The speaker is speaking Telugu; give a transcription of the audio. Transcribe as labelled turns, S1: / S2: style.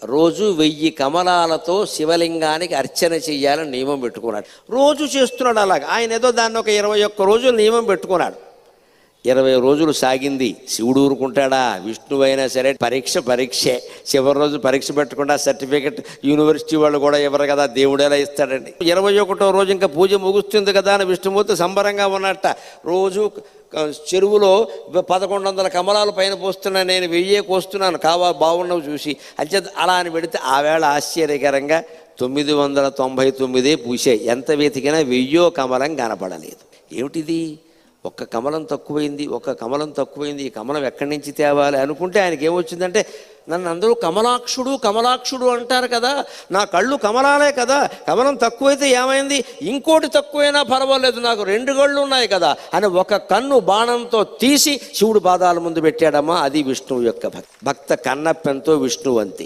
S1: రోజు 1000 కమలాలతో శివలింగానికి అర్చన చెయ్యాలని నియమం పెట్టుకున్నాడు. రోజు చేస్తున్నాడు అలాగ. ఆయన ఏదో దాన్ని ఒక 21 రోజులు నియమం పెట్టుకున్నాడు. 20 రోజులు సాగింది. శివుడు ఊరుకుంటాడా? విష్ణువు అయినా సరే పరీక్షే. చివరి రోజు పరీక్ష పెట్టకుండా సర్టిఫికెట్ యూనివర్సిటీ వాళ్ళు కూడా ఇవ్వరు కదా, దేవుడు ఎలా ఇస్తాడండి? 21వ రోజు ఇంకా పూజ ముగుస్తుంది కదా అని విష్ణుమూర్తి సంబరంగా ఉన్నట్ట. రోజు చెరువులో 1100 కమలాలు పైన పోస్తున్నా, నేను 1000 కోస్తున్నాను, బాగున్నవి చూసి అంతే. అలా అని పెడితే ఆవేళ ఆశ్చర్యకరంగా 999 పూసాయి. ఎంత వెతికినా 1000 కమలం కనపడలేదు. ఏమిటిది? ఒక్క కమలం తక్కువైంది. ఈ కమలం ఎక్కడి నుంచి తేవాలి అనుకుంటే ఆయనకి ఏమొచ్చిందంటే, నన్ను అందరూ కమలాక్షుడు అంటారు కదా, నా కళ్ళు కమలాలే కదా, కమలం తక్కువైతే ఏమైంది, ఇంకోటి తక్కువైనా పర్వాలేదు, నాకు 2 కళ్ళు ఉన్నాయి కదా అని ఒక కన్ను బాణంతో తీసి శివుడు పాదాల ముందు పెట్టాడమ్మా. అది విష్ణువు యొక్క భక్త కన్నప్పెంతో విష్ణువంతి.